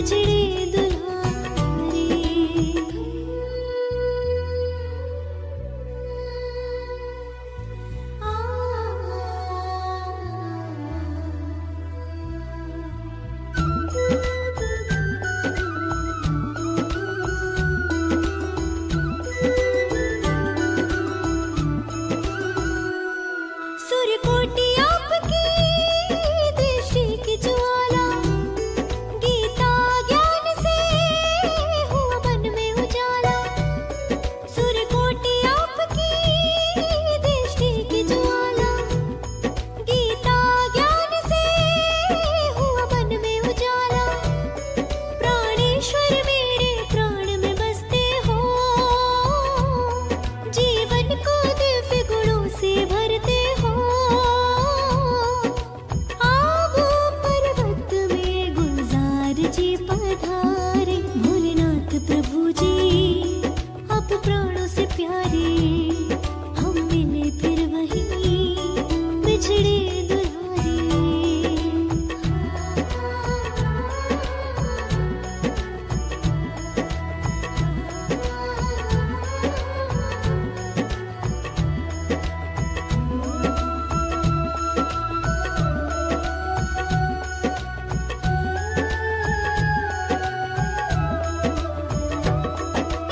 बिछड़े दुल्हारे। सूर्यकोटि आपकी दृष्टि की ज्वाला, गीता ज्ञान से हुआ मन में उजाला। सूर्यकोटि आपकी दृष्टि की ज्वाला, गीता ज्ञान से हुआ मन में उजाला। प्राणेश्वर मेरे प्राण में बसते हो, जीवन को दिव्य गुणों से भरते हो। आबू पर्वत में गुलजार जी पधारे, भोलेनाथ प्रभु जी अब प्राणों से प्यारे। हम मिले फिर वहीं बिछड़े दुल्हारे।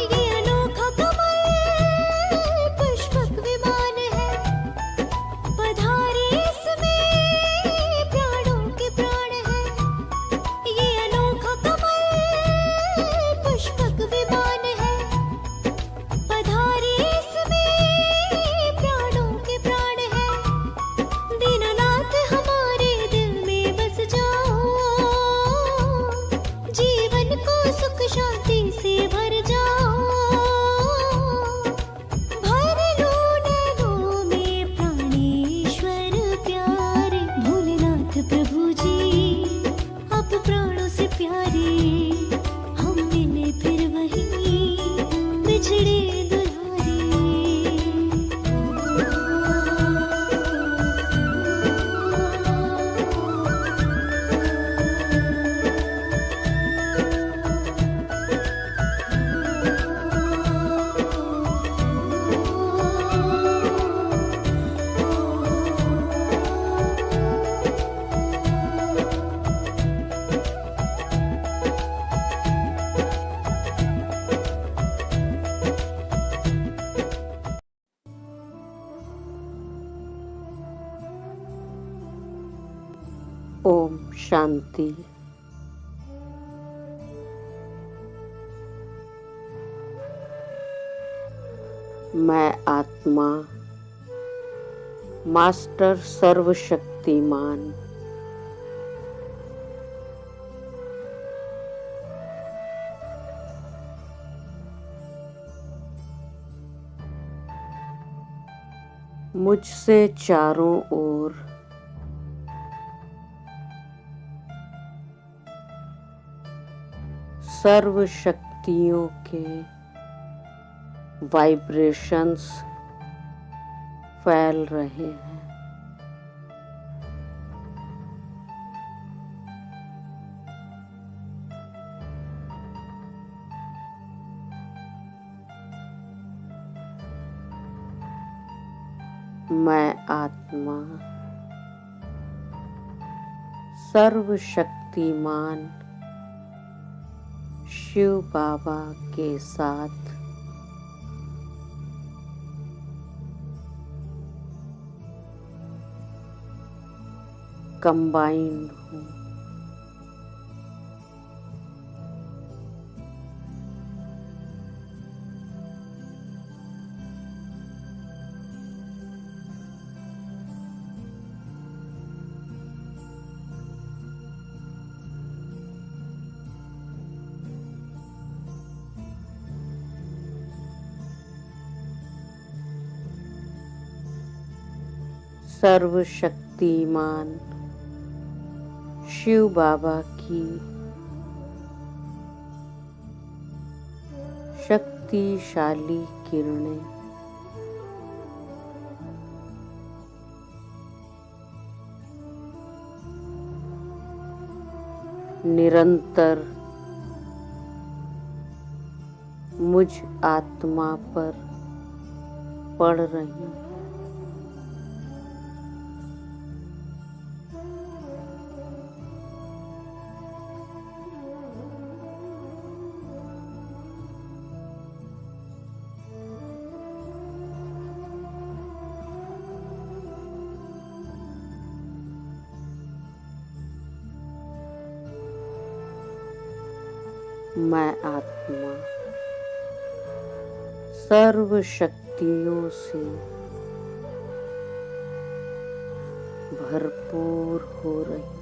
ये अनोखा कमल पुष्पक विमान है, पधारे इसमें प्राणों के प्राण है। ये अनोखा कमल पुष्पक विमान है, पधारे इसमें प्राणों के प्राण है। दीननाथ हमारे दिल में बस जाओ, जीवन को सुख शांति से भर जाओ। भर लो नैनों में प्राणेश्वर प्यारे, भोलेनाथ प्रभु जी अब प्राणों से प्यारे। हम मिले फिर वहीं बिछड़े दुल्हारे। ओम शांति। मैं आत्मा मास्टर सर्वशक्तिमान मुझसे चारों ओर सर्व शक्तियों के वाइब्रेशंस फैल रहे हैं। मैं आत्मा सर्वशक्तिमान शिव बाबा के साथ कंबाइंड हूँ। सर्वशक्तिमान शिव बाबा की शक्तिशाली किरणें निरंतर मुझ आत्मा पर पड़ रही हैं। मैं आत्मा सर्व शक्तियों से भरपूर हो रही हूँ।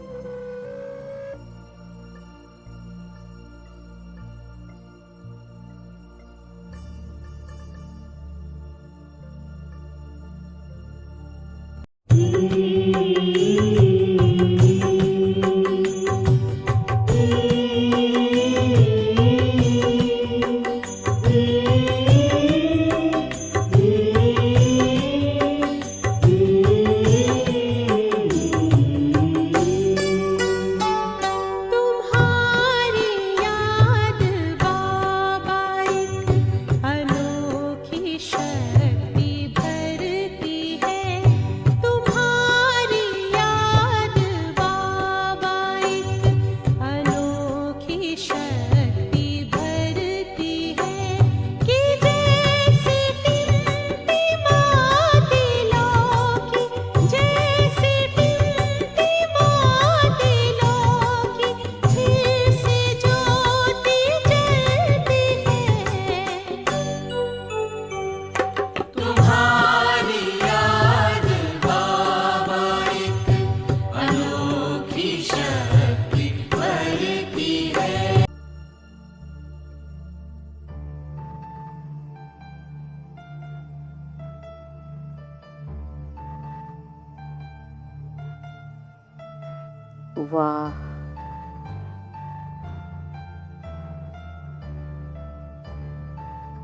वाह,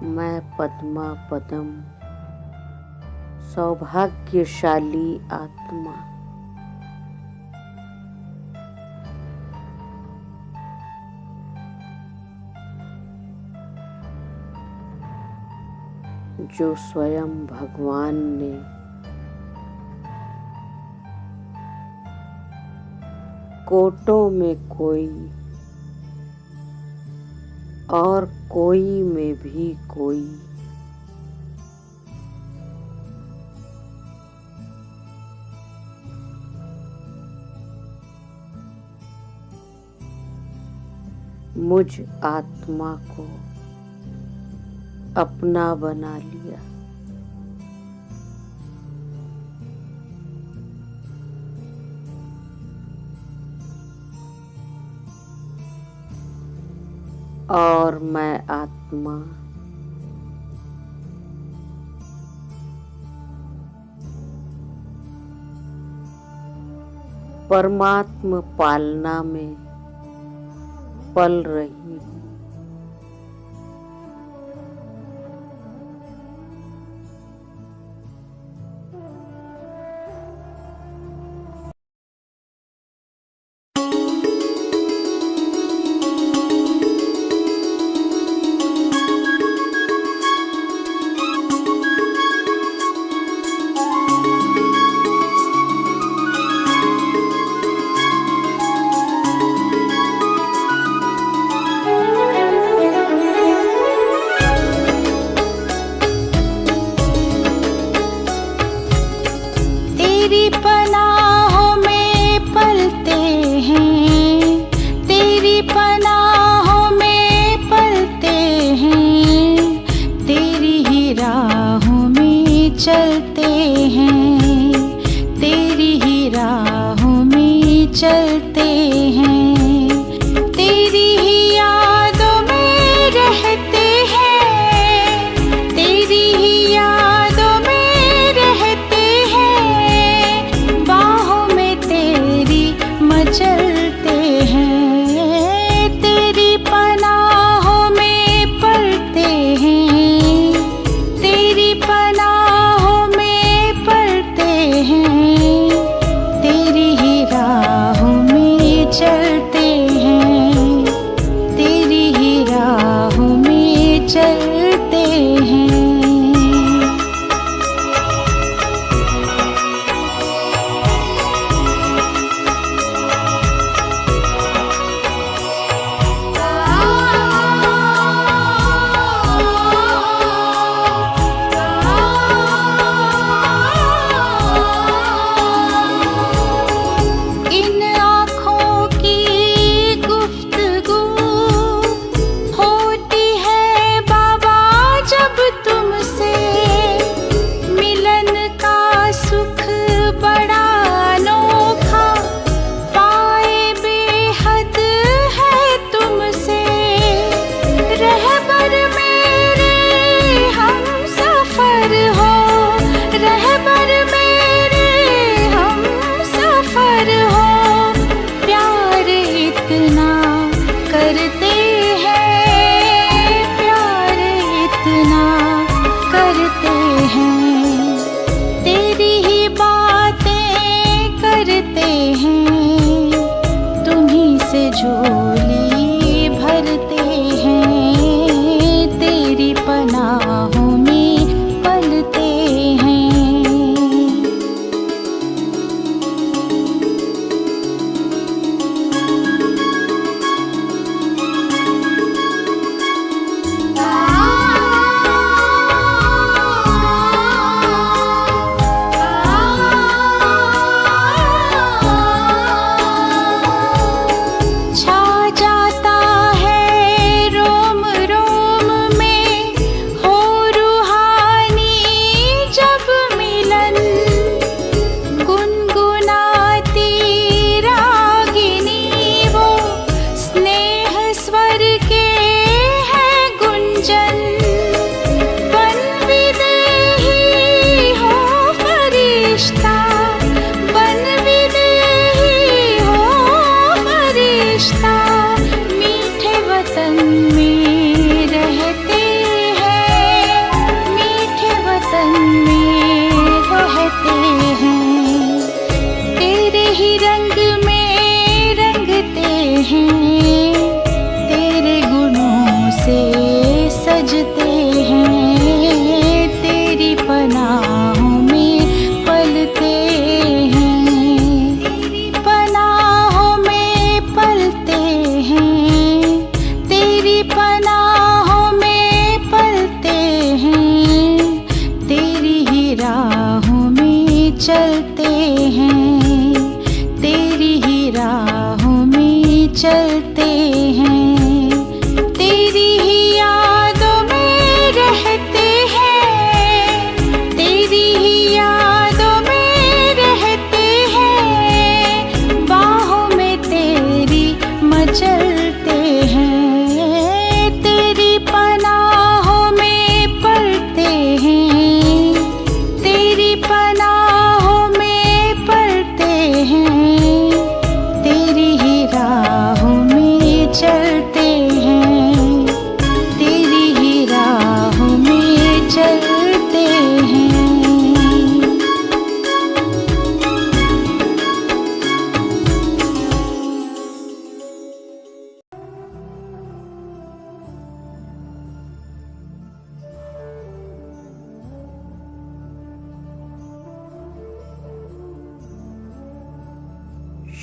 मैं पद्मा पदम सौभाग्यशाली आत्मा जो स्वयं भगवान ने कोटों में कोई और कोई में भी कोई मुझ आत्मा को अपना बना लिया। और मैं आत्मा परमात्म पालना में पल रही हूँ। तेरी पनाहों में पलते हैं, तेरी पनाहों में पलते हैं, तेरी ही राहों में चलते हैं, तेरी ही राहों में चलते हैं, तेरी ही यादों में रहते हैं, तेरी ही यादों में रहते हैं, बाहों में तेरी मचलते हैं, तेरी पनाहों में पलते हैं, तेरी पनाहों में पलते हैं, तेरी ही राहों में झोली भरते हैं, तेरी पनाहों में पलते हैं। चलते हैं, तेरी ही राहों में चलते हैं, तेरी ही यादों में रहते हैं, तेरी ही यादों में रहते हैं, बाहों में तेरी मचलते हैं, तेरी पनाहों में पलते हैं, तेरी पनाहों चलते हैं, तेरी ही राहों में चलते हैं।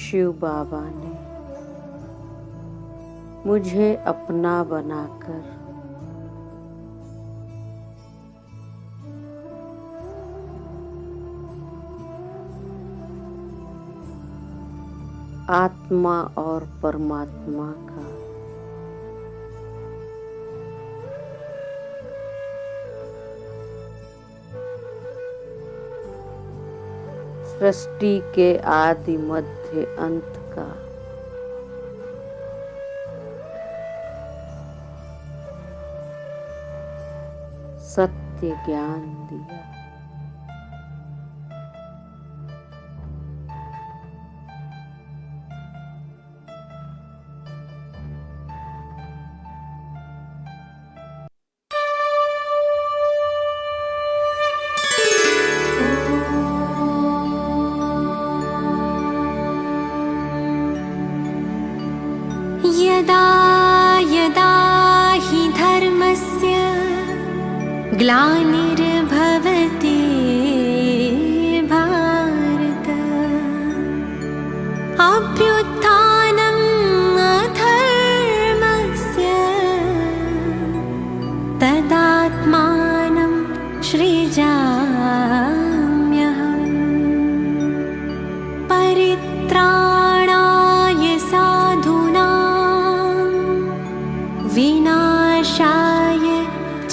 शिव बाबा ने मुझे अपना बनाकर आत्मा और परमात्मा का सृष्टि के आदि मध्य अंत का सत्य ज्ञान दिया। यदा यदा हि धर्मस्य ग्लानिर्भवति भारत अभ्युत्थानम् अधर्मस्य तदात्मानं सृजाम्यहम् परित्राणाय साधूनां विनाशाय च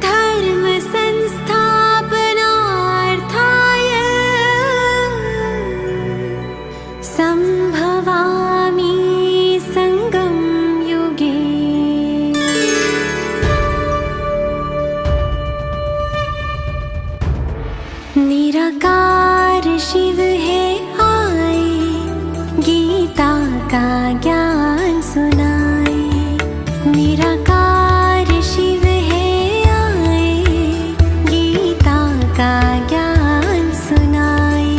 धर्म संस्थापनार्थाय संभवामि संगम युगे। निराकार शिव है आए, गीता का ज्ञान सुनाए। निराकार शिव है आए, गीता का ज्ञान सुनाए।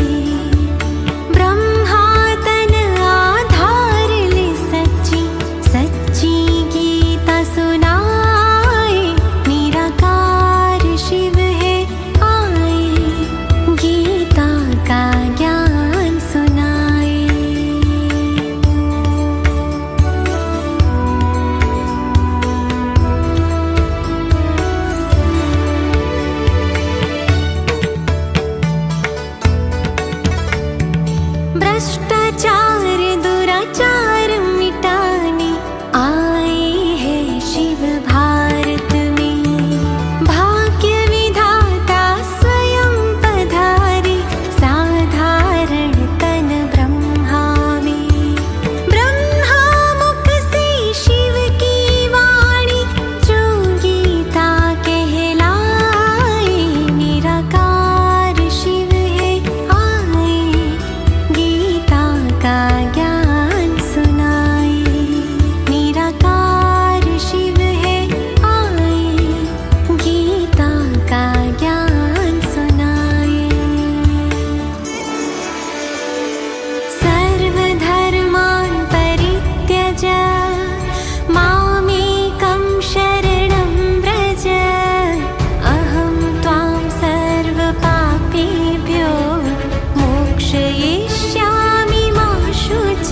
भ्रष्टाचार दुराचार मिटाने आए हैं शिव भारत में। भाग्य विधाता स्वयं पधारे साधारण तन ब्रह्मा में। ब्रह्मा मुख से शिव की वाणी जो गीता कहलाए। निराकार शिव है आए गीता का ज्ञान सुनाए। निराकार शिव है आए गीता का ज्ञान सुनाए। सर्वधर्मान् परित्यज मामेकं शरणं व्रज। अहं त्वां सर्वपापेभ्यो मोक्षयिष्यामि मा शुच।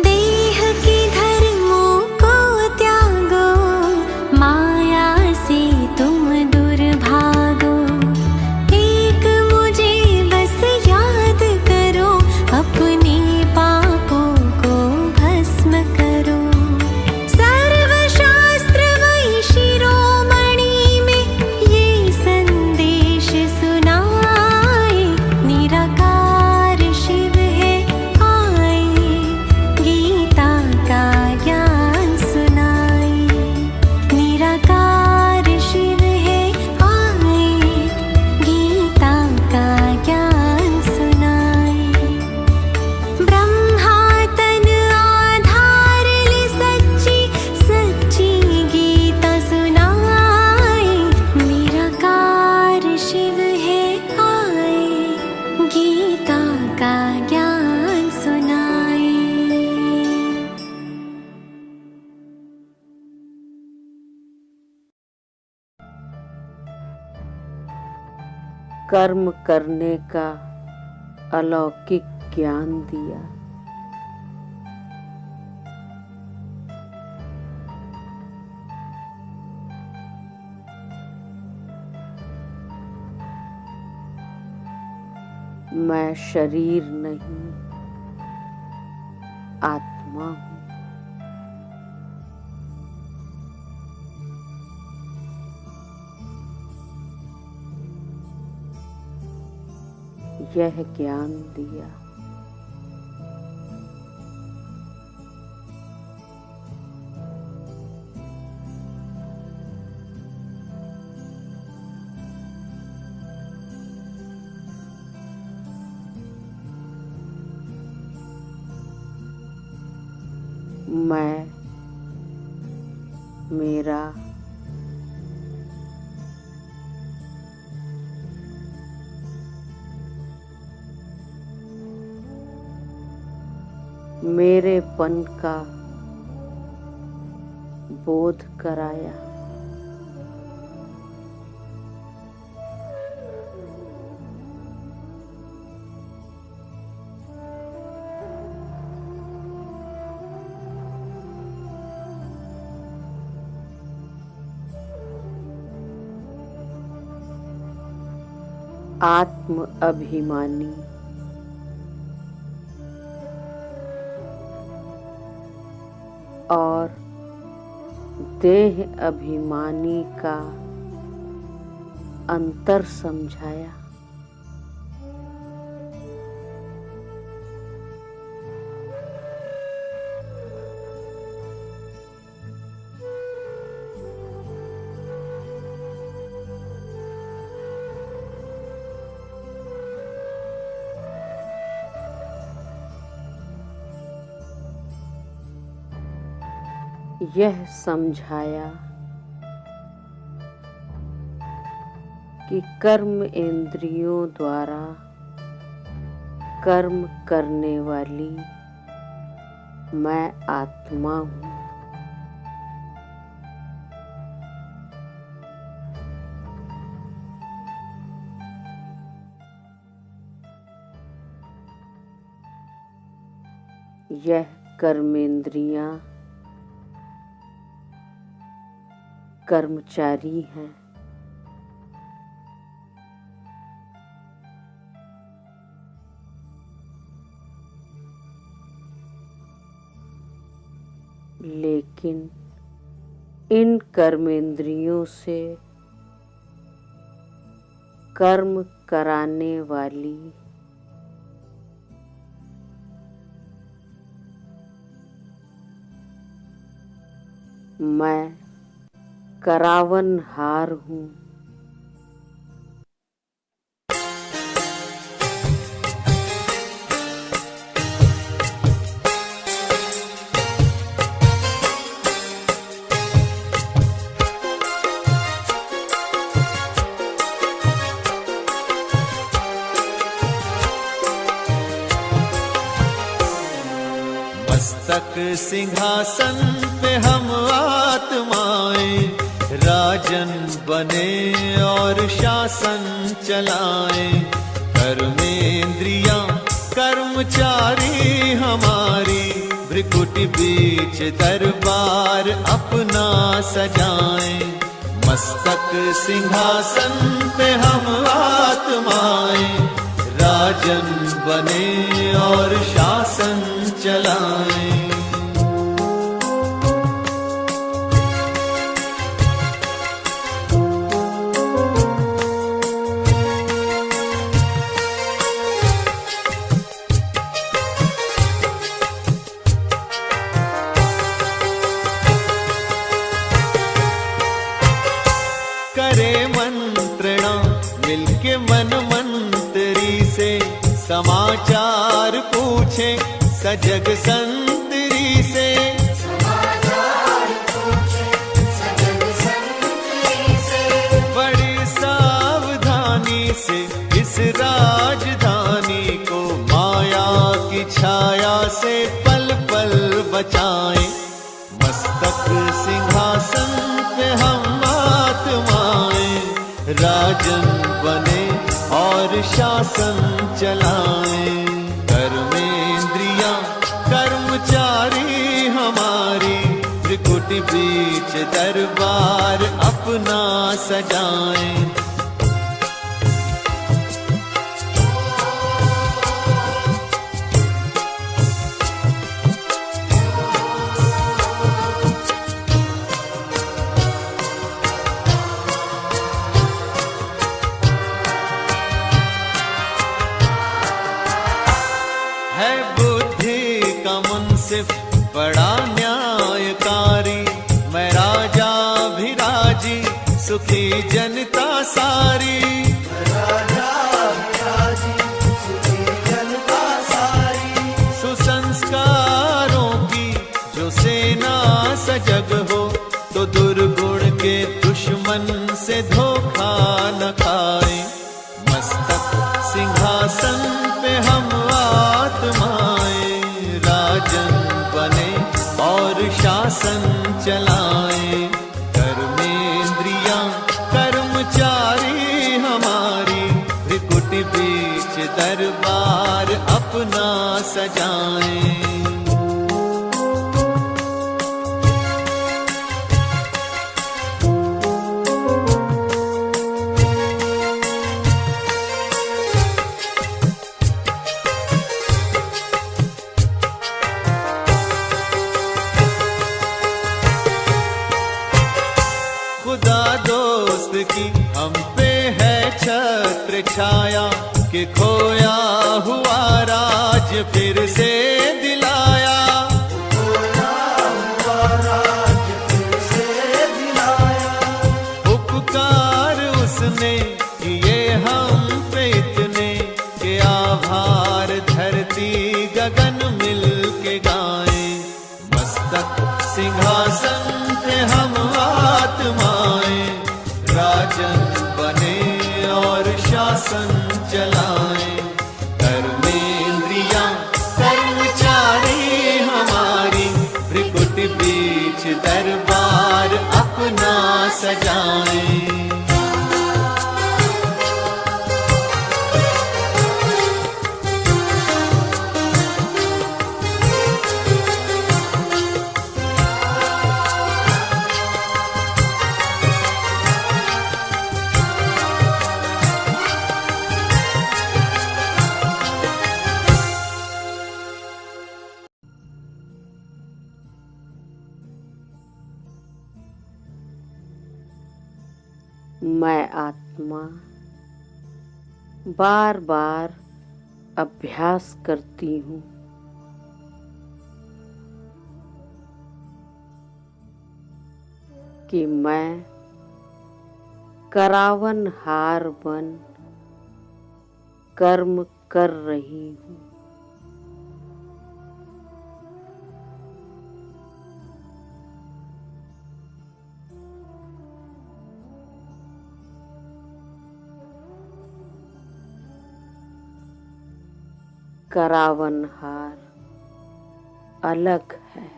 देह के धर्मों को त्यागो माया से तुम दूर भागो। एक मुझे बस याद करो अपने पापों को भस्म करो। सर्वशास्त्र वही शिरोमणि में ये संदेश सुनाए। निराकार शिव है आए गीता का ज्ञान सुनाए। निराकार शिव है आए गीता का ज्ञान सुनाए। ब्रह्मा तन आधार ले सच्ची सच्ची गीता सुनाए। निराकार शिव है आए गीता का ज्ञान सुनाए। कर्म करने का अलौकिक ज्ञान दिया। मैं शरीर नहीं आत्मा हूँ। यह ज्ञान दिया। मैं, मेरा, मेरेपन का बोध कराया। आत्म अभिमानी और देह अभिमानी का अंतर समझाया। यह समझाया कि कर्म इंद्रियों द्वारा कर्म करने वाली मैं आत्मा हूँ। यह कर्मेंद्रियां कर्मचारी हैं। लेकिन इन कर्मेंद्रियों से कर्म कराने वाली मैं करावनहार हूँ। मस्तक सिंहासन पे हम आत्माएं राजन बने और शासन चलाएं। कर्मेंद्रियां कर्मचारी हमारी भ्रिकुटी बीच दरबार अपना सजाएं। मस्तक सिंहासन पे हम आत्माएं राजन बने और शासन चलाएं। करे मंत्रणा मिलके मन मंत्री से समाचार पूछे सजग संतरी से। बड़ी सावधानी से इस राजधानी को माया की छाया से पल पल बचाएं। मस्तक सिंहासन पे हम आत्माएं राजन बने और शासन चलाएं। कर्मेंद्रियां कर्मचारी हमारी त्रिकुटी बीच दरबार अपना सजाएं। है बुद्धि का मुंसिफ बड़ा न्यायकारी। मैं राजा भी राजी सुखी जनता सारी। सुसंस्कारों की जो सेना सजग हो तो दुर्गुण के दुश्मन से धोखा न खाए। मस्तक सिंहासन पे हम आत्माएं राजन बने और शासन चलाएं। कर्मेंद्रियां कर्मचारी हमारी त्रिकुटी बीच दरबार अपना सजाएं। खुदा दोस्त की हम पे है छत्र छाया कि खोया हुआ राज फिर से दिलाया। उपकार उसने किए हम पे इतने कि आभार धरती गगन मिल के गाएं। मस्तक सिंहासन पे हम आत्माएं राजन बने और शासन चलाएं। कर्मेंद्रियां कर्मचारी हमारी भ्रिकुटी बीच दरबार अपना सजाएं। मैं आत्मा बार बार अभ्यास करती हूँ कि मैं करावनहार बन कर्म कर रही हूँ। करावनहार अलग है,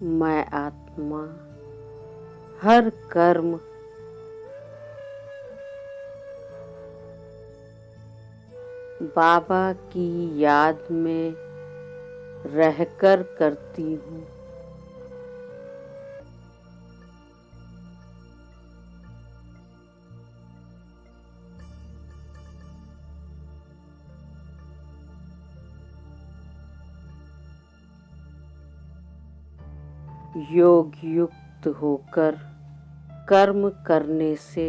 मैं आत्मा हर कर्म बाबा की याद में रहकर करती हूँ। योग युक्त होकर कर्म करने से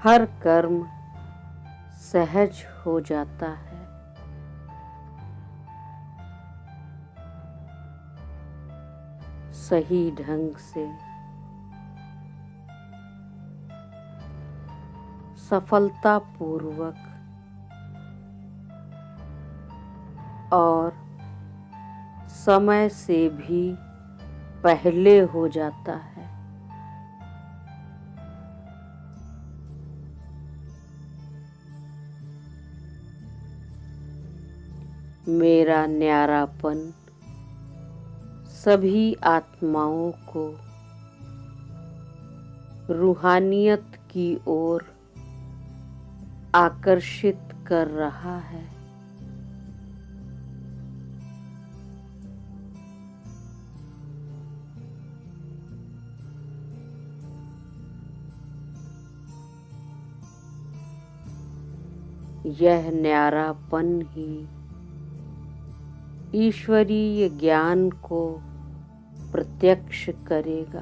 हर कर्म सहज हो जाता है। सही ढंग से सफलतापूर्वक और समय से भी पहले हो जाता है। मेरा न्यारापन सभी आत्माओं को रूहानियत की ओर आकर्षित कर रहा है। यह न्यारापन ही ईश्वरीय ज्ञान को प्रत्यक्ष करेगा।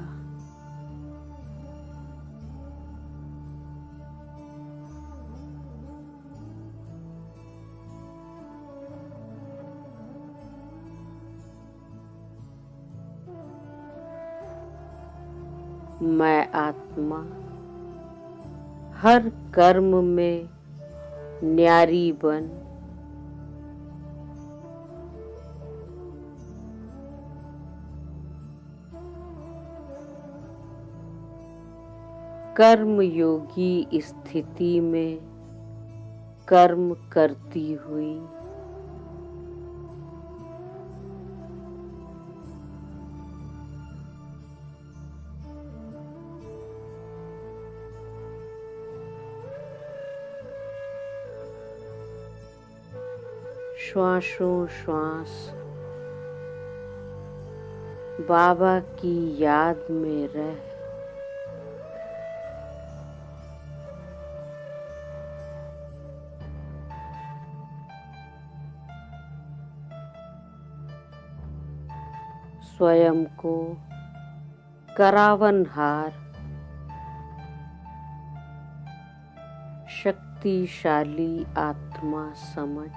मैं आत्मा हर कर्म में न्यारी बन कर्मयोगी स्थिति में कर्म करती हुई श्वासों श्वास बाबा की याद में रह स्वयं को करावनहार शक्तिशाली आत्मा समझ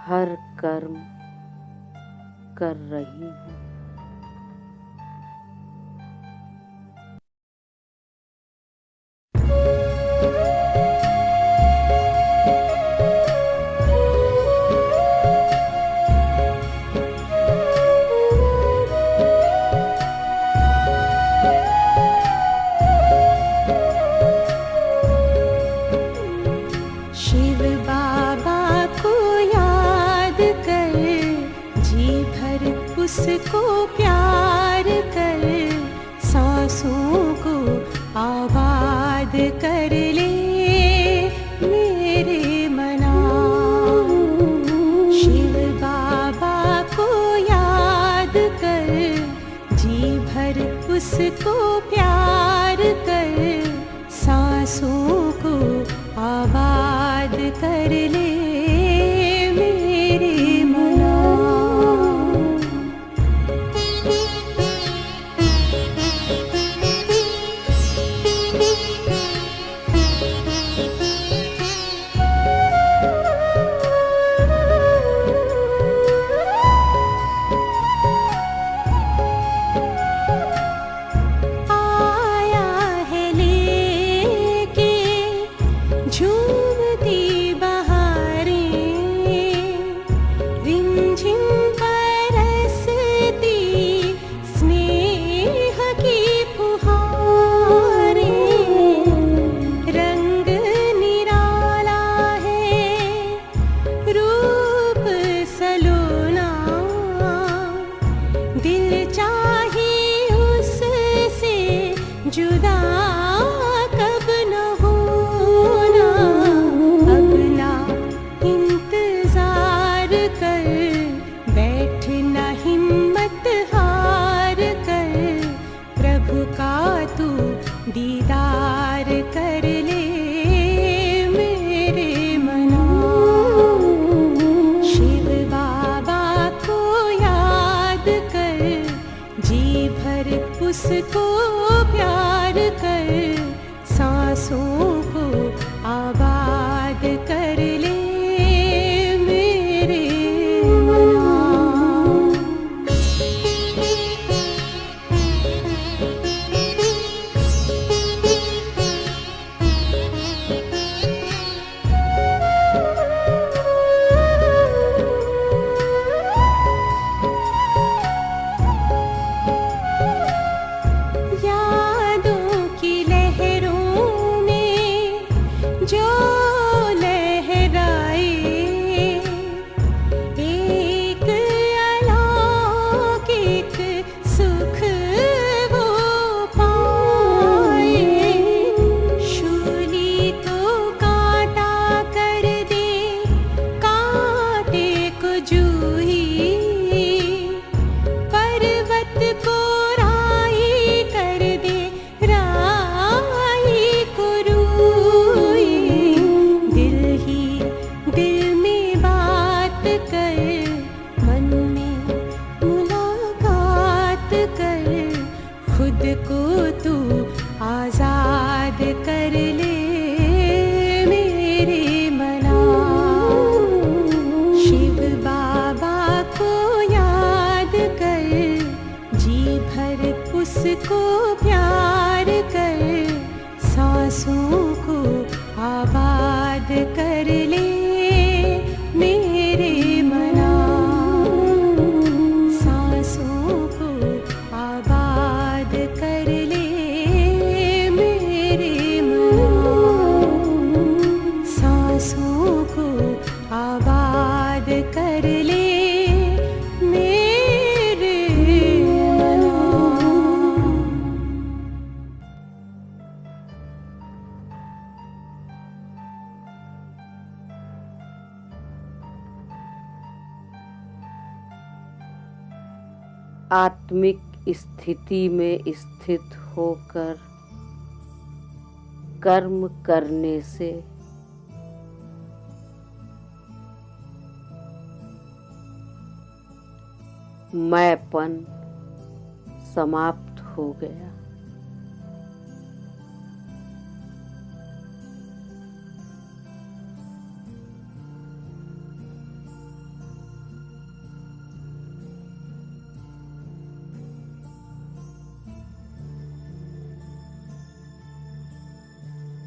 हर कर्म कर रही हूँ। शिव बाबा को याद कर, जी भर उसको प्यार कर, सांसों को आबाद कर ले मेरे मना। शिव बाबा को याद कर, उसको प्यार कर, सांसों को आबाद कर ले मेरे मना। आया है लेके झूमती बहारें, रिमझिम बरसती स्नेह की फुहारें। रंग निराला है रूप सलोना, दिल चाहे उससे जुदा कब न होना। अब ना इंतजार कर, बैठना हिम्मत हार कर, प्रभु का तू दीदार कर ले मेरे मना। शिव बाबा को याद कर, जी भर उसको प्यार कर, सांसों को आबाद कर ले मेरे मना। यादों की लहरों में जो लहराए, एक अलौकिक सुख वो पाए। शूली को कांटा कर दे, कांटे को जूही, पर्वत को राई कर दे, राई को रूई। दिल ही दिल में बात कर, मन में मुलाकात कर, खुद को तू आजाद कर ले मेरे मना। शिव बाबा को याद कर, जी भर उसको प्यार कर, सांसों को आबाद कर ले मेरे मना। सांसों को आबाद कर ले मेरे मना। सांसों को आबाद कर ले मेरे मना। आत्मिक स्थिति में स्थित होकर कर्म करने से मैंपन समाप्त हो गया।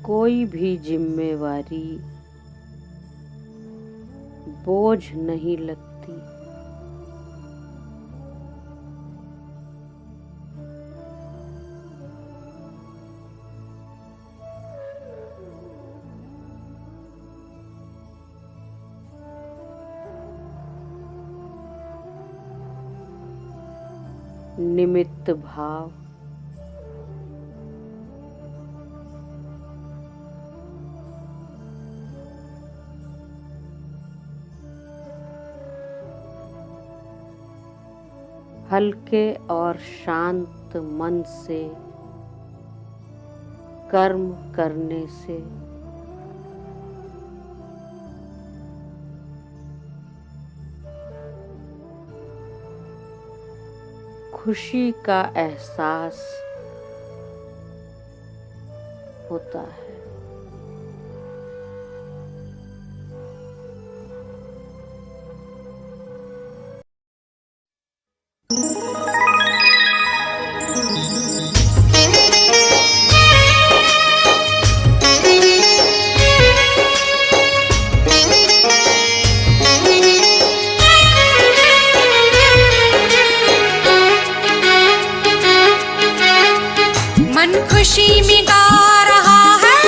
कोई भी जिम्मेवारी बोझ नहीं लगती। निमित्त भाव हल्के और शांत मन से कर्म करने से खुशी का एहसास होता है। मन खुशी में गा रहा है,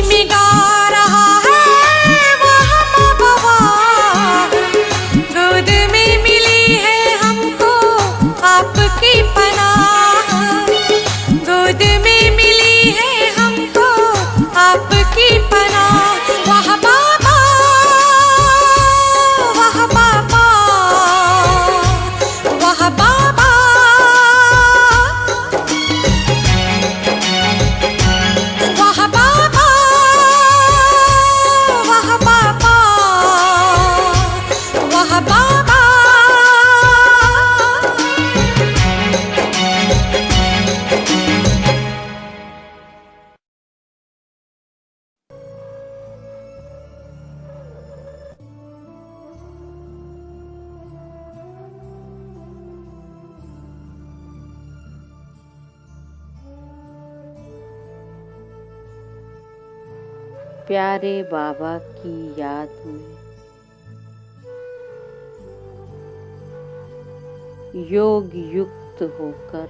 में गा रहा है वाह बाबा वाह। गोद में मिली है हमको आपकी पनाह, गोद में मिली है हमको आपकी पनाह। वाह बाबा वाह बाबा वाह बाबा। वाह बाबा वाह बाबा वाह बाबा। प्यारे बाबा की याद में योग युक्त होकर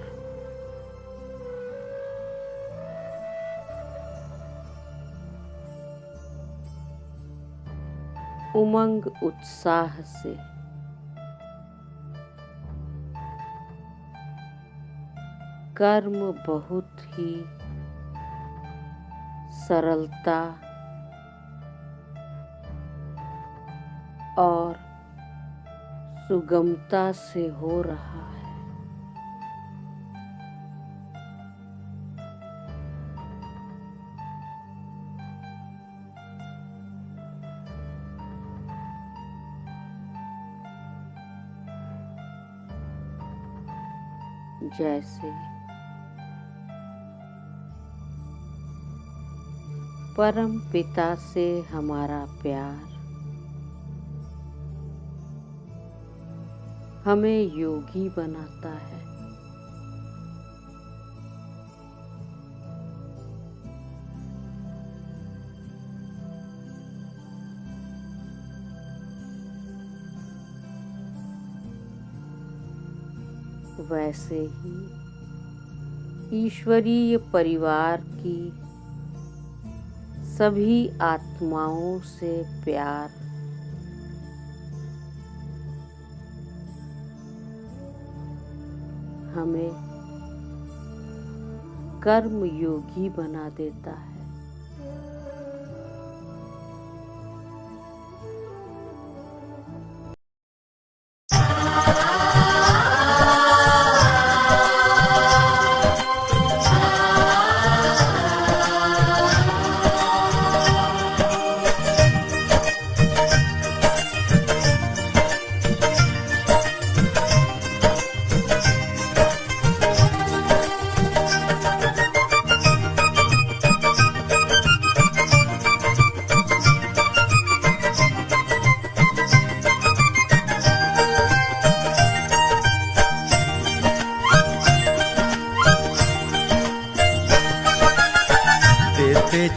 उमंग उत्साह से कर्म बहुत ही सरलता और सुगमता से हो रहा है। जैसे परम पिता से हमारा प्यार हमें योगी बनाता है। वैसे ही ईश्वरीय परिवार की सभी आत्माओं से प्यार हमें कर्म योगी बना देता है।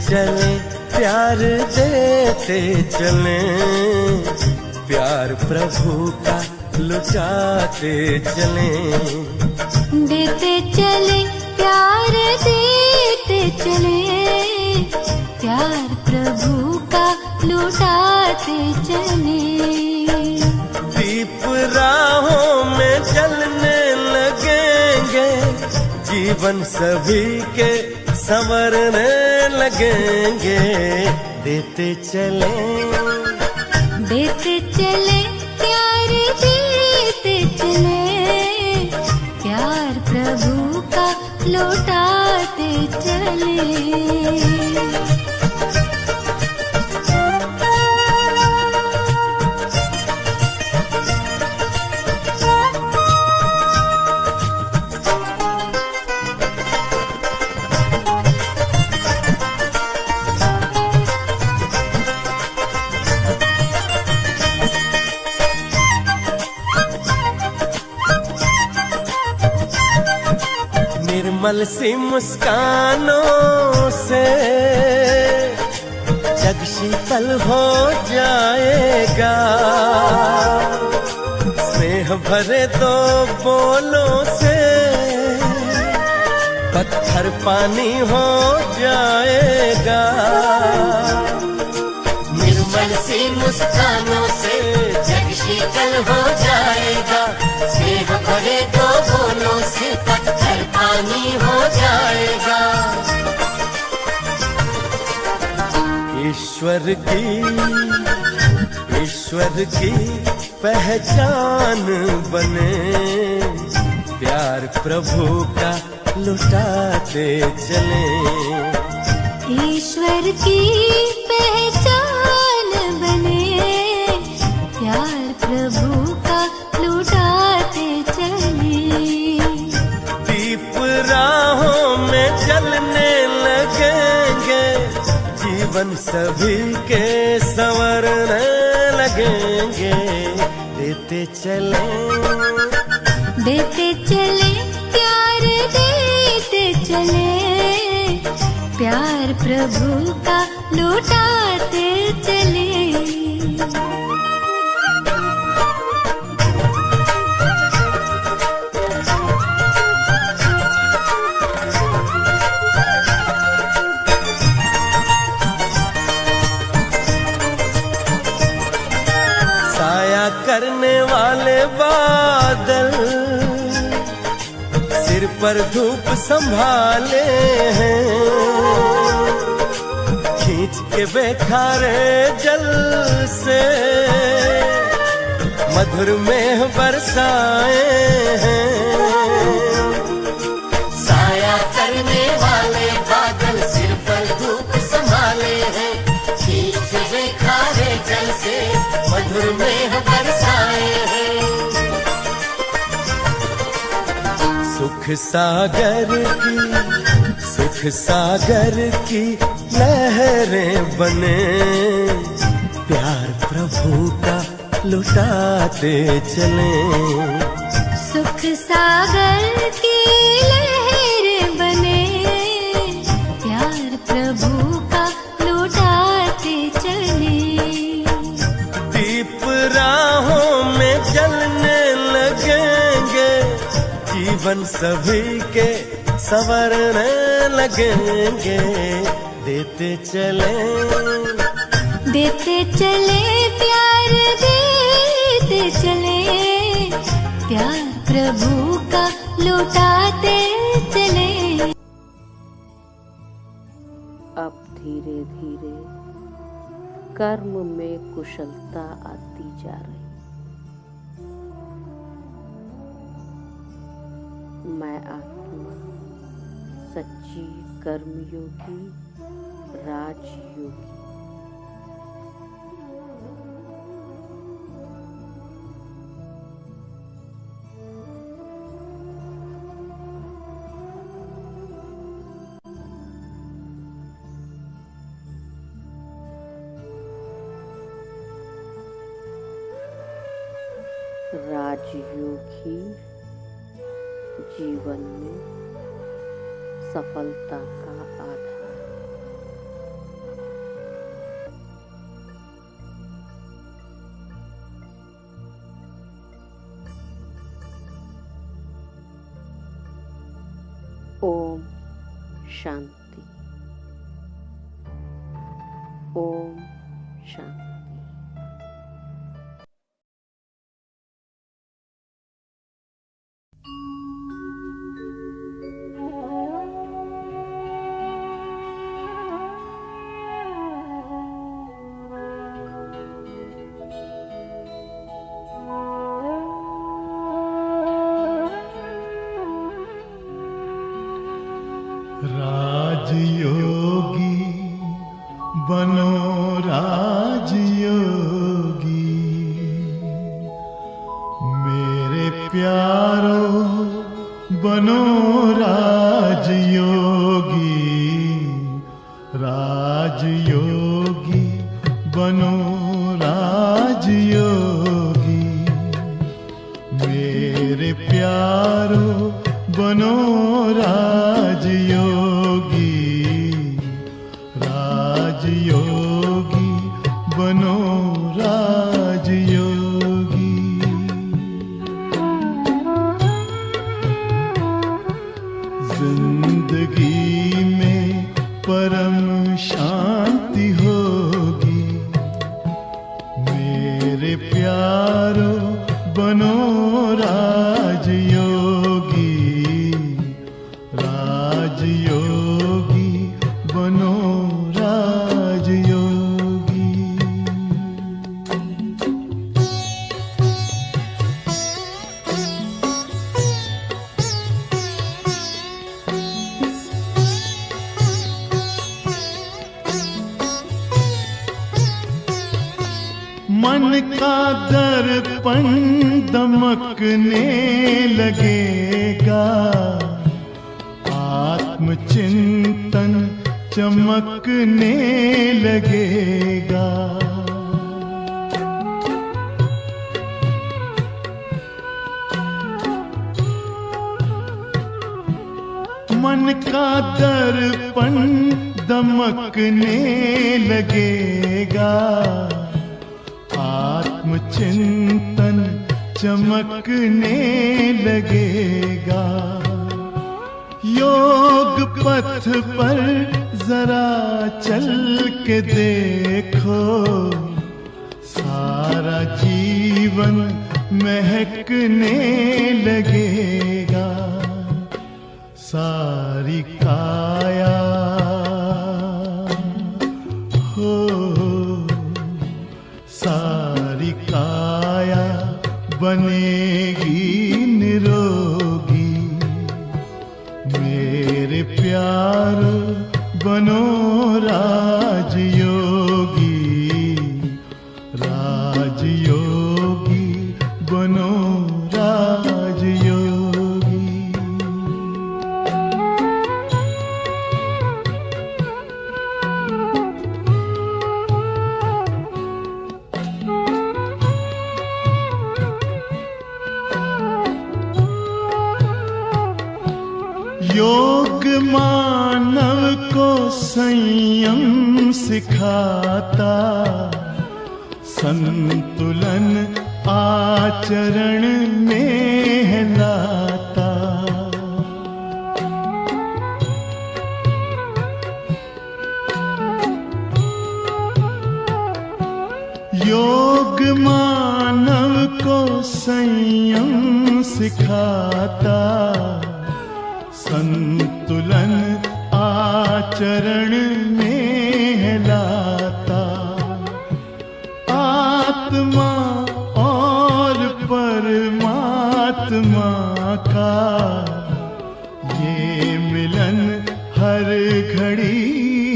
चले प्यार देते चले, प्यार प्रभु का लुटाते चले। देते चले प्यार देते चले, प्यार प्रभु का लुटाते चले। दीप राहों में जलने लगेंगे, जीवन सभी के संवरने लगेंगे। देते चले प्यार देते चले, प्यार प्रभु का लौटाते चले। निर्मल सी मुस्कानों से जग शीतल हो जाएगा, स्नेह भरे दो बोलों से पत्थर पानी हो जाएगा। निर्मल सी मुस्कानों से जग शीतल हो जाएगा। स्नेह भरे दो बोलों से पत्थर पानी हो जाएगा। ईश्वर की पहचान बने, प्यार प्रभु का लुटाते चले। ईश्वर की पहचान बने, प्यार प्रभु का लुटाते चले। दीप राहों में जलने लगेंगे, जीवन सभी के संवरने लगेंगे। देते चले प्यार देते चले, प्यार प्रभु का लुटाते चले। साया करने वाले बादल सिर पर धूप संभाले हैं, खींच के बेखारे जल से मधुर मेह बरसाए हैं। साया करने वाले बादल सिर पर धूप संभाले हैं, खींच के खारे जल से मधुर मेह बरसाए हैं। सुख सागर की लहरें बने, प्यार प्रभु का लुटाते चले। सुख सागर की लहरें बने, प्यार प्रभु का लुटाते चले। दीप राहों में जलने लगेंगे, जीवन सभी के संवरने लगेंगे। देते चले प्यार देते चले, प्यार प्रभु का लुटाते चले। अब धीरे धीरे कर्म में कुशलता आती जा रही। मैं आत्मा सच्ची कर्मयोगी राजयोगी। राजयोगी जीवन में सफलता का आधार। ओम शांति। ओम शांति। राजयोगी बनो राजयोगी, मेरे प्यारो बनो राजयोगी। राजयोगी बनो राजयोगी, मेरे प्यारो बनो राजयोगी। राजयोगी बनो राजयोगी। जिंदगी मन का दर्पण दमकने लगेगा, आत्मचिंतन चमकने लगेगा। मन का दर्पण दमकने लगेगा, आत्मचिंतन चमकने लगेगा। योग पथ पर जरा चल के देखो, सारा जीवन महकने लगेगा। सारी काया हो, सारी काया बनेगी निरोगी। मेरे प्यारो बनो राजयोगी, राजयोगी बनो राजयोगी। योग मानव को संयम सिखाता, संतुलन आचरण में लाता। योग मानव को संयम सिखाता, संतुलन आचरण में लाता। आत्मा और परमात्मा का ये मिलन हर घड़ी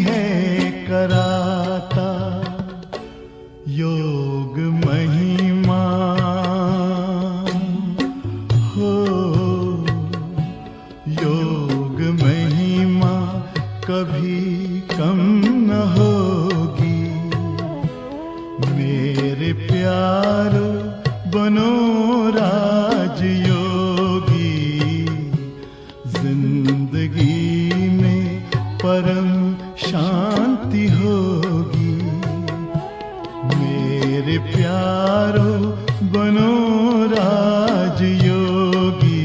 है कराता। योग महिमा हो, योग महिमा कभी कम न होगी। मेरे प्यारो बनो राजयोगी, जिंदगी में परम शांति होगी। मेरे प्यारो बनो राजयोगी,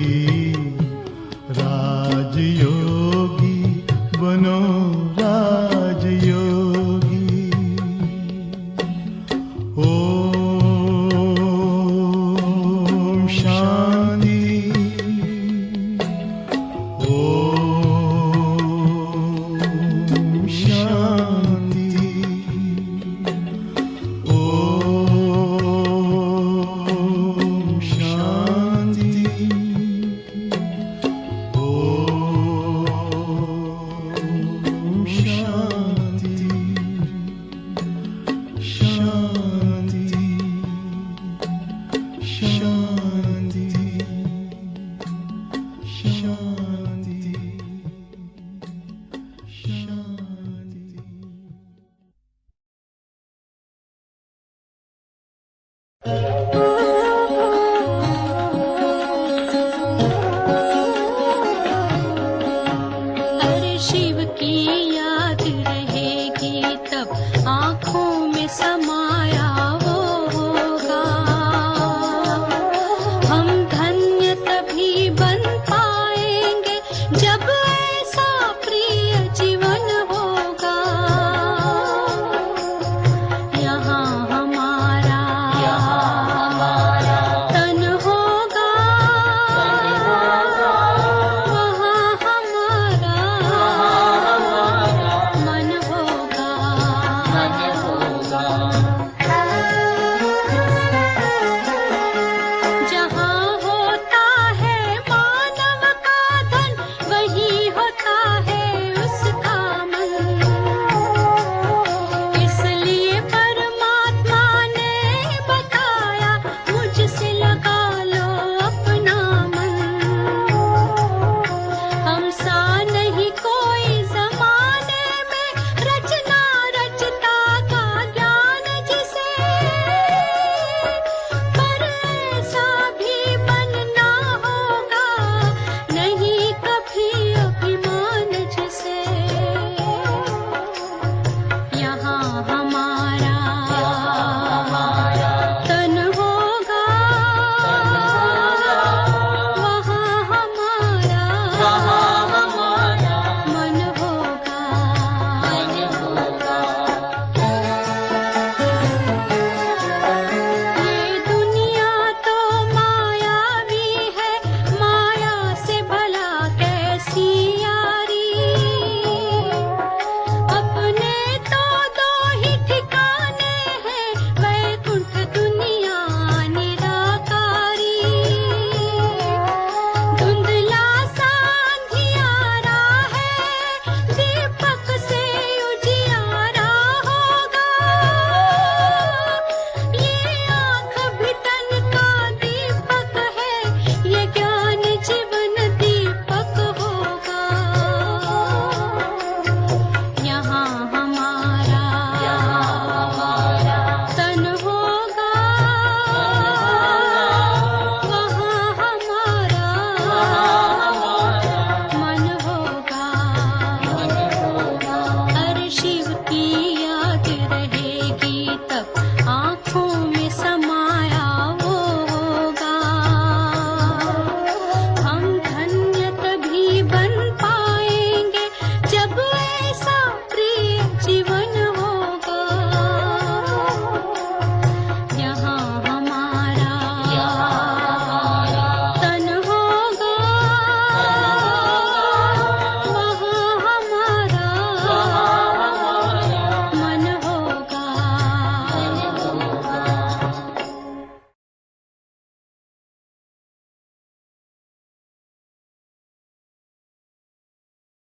राजयोगी बनो राजयोगी। ओम शांति, ओम शांति, ओम शांति, ओम शांति, शांति, शांति, शांति, शांति। अरे शिव की याद रहेगी तब आँखों में समाए